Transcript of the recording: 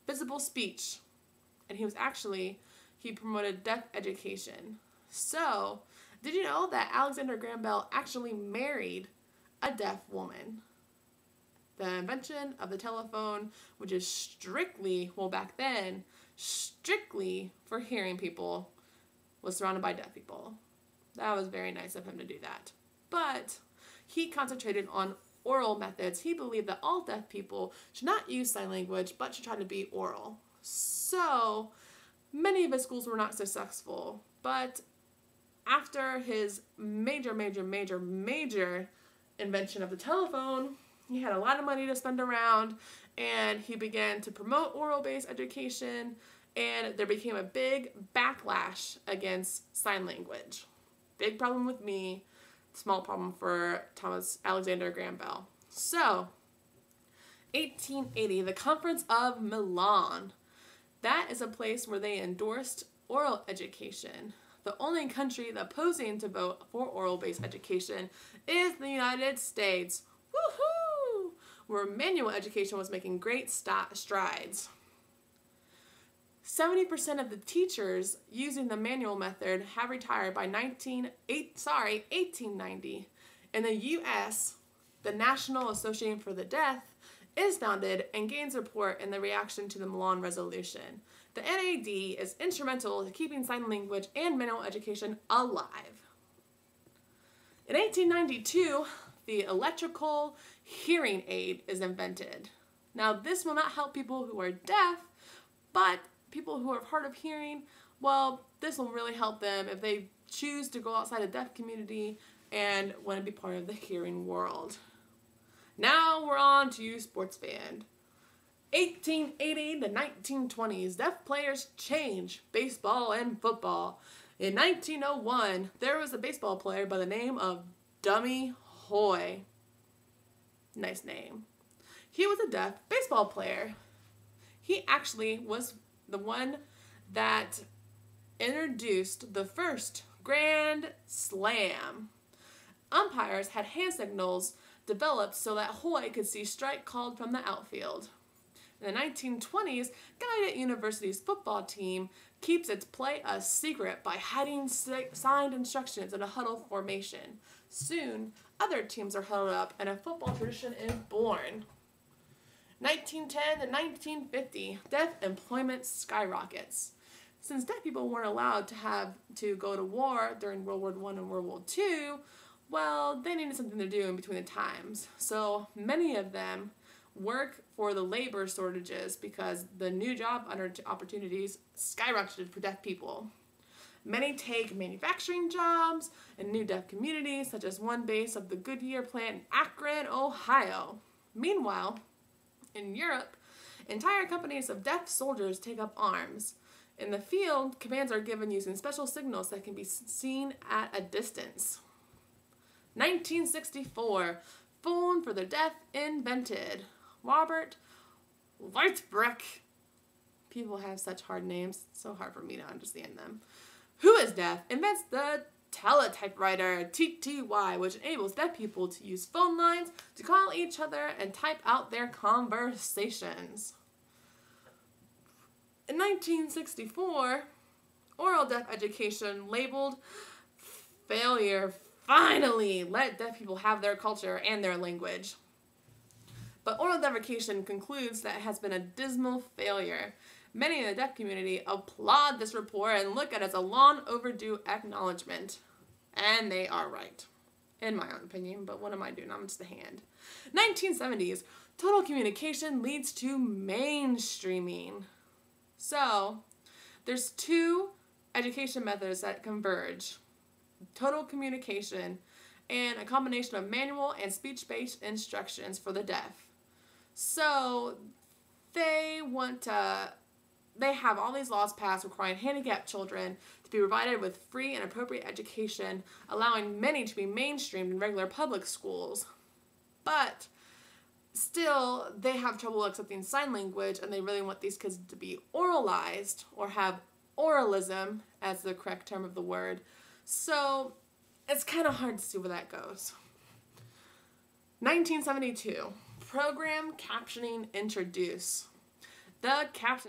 visible speech. And he promoted deaf education. So, did you know that Alexander Graham Bell actually married a deaf woman? The invention of the telephone, which is strictly, well, back then, strictly for hearing people, was surrounded by deaf people. That was very nice of him to do that. But he concentrated on oral methods. He believed that all deaf people should not use sign language, but should try to be oral. So, many of his schools were not successful. But after his major invention of the telephone, he had a lot of money to spend around, and he began to promote oral-based education, and there became a big backlash against sign language. Big problem with me, small problem for Thomas Alexander Graham Bell. So, 1880, the Conference of Milan. That is a place where they endorsed oral education. The only country opposing to vote for oral-based education is the United States. Woohoo! Where manual education was making great strides. 70% of the teachers using the manual method have retired by 1890. In the U.S., the National Association for the Deaf is founded and gains support in the reaction to the Milan Resolution. The NAD is instrumental to keeping sign language and manual education alive. In 1892, the electrical hearing aid is invented. Now, this will not help people who are deaf, but people who are hard of hearing, well, this will really help them if they choose to go outside the deaf community and want to be part of the hearing world. Now we're on to sports band. 1880 to 1920s, deaf players change baseball and football. In 1901, there was a baseball player by the name of Dummy Hoy. Nice name. He was a deaf baseball player. He actually was the one that introduced the first Grand Slam. Umpires had hand signals developed so that Hoy could see strike called from the outfield. In the 1920s, Gallaudet University's football team keeps its play a secret by hiding signed instructions in a huddle formation. Soon, other teams are huddled up and a football tradition is born. 1910 to 1950, deaf employment skyrockets. Since deaf people weren't allowed to go to war during World War I and World War II, well, they needed something to do in between the times. So many of them work for the labor shortages because the new job opportunities skyrocketed for deaf people. Many take manufacturing jobs in new deaf communities, such as one base of the Goodyear plant in Akron, Ohio. Meanwhile, in Europe, entire companies of deaf soldiers take up arms. In the field, commands are given using special signals that can be seen at a distance. 1964, phone for the deaf invented. Robert Leitzbrecht. People have such hard names. It's so hard for me to understand them. Who is deaf? Invents the teletypewriter, TTY, which enables deaf people to use phone lines to call each other and type out their conversations. In 1964, oral deaf education labeled failure finally let deaf people have their culture and their language. But oral deaf education concludes that it has been a dismal failure. Many in the deaf community applaud this report and look at it as a long overdue acknowledgement. And they are right, in my own opinion, but what am I doing? I'm just a hand. 1970s, total communication leads to mainstreaming. So, there's two education methods that converge. Total communication and a combination of manual and speech-based instructions for the deaf. So, they have all these laws passed requiring handicapped children to be provided with free and appropriate education, allowing many to be mainstreamed in regular public schools. But still, they have trouble accepting sign language, and they really want these kids to be oralized or have oralism as the correct term of the word. So it's kind of hard to see where that goes. 1972, program captioning introduced. The captain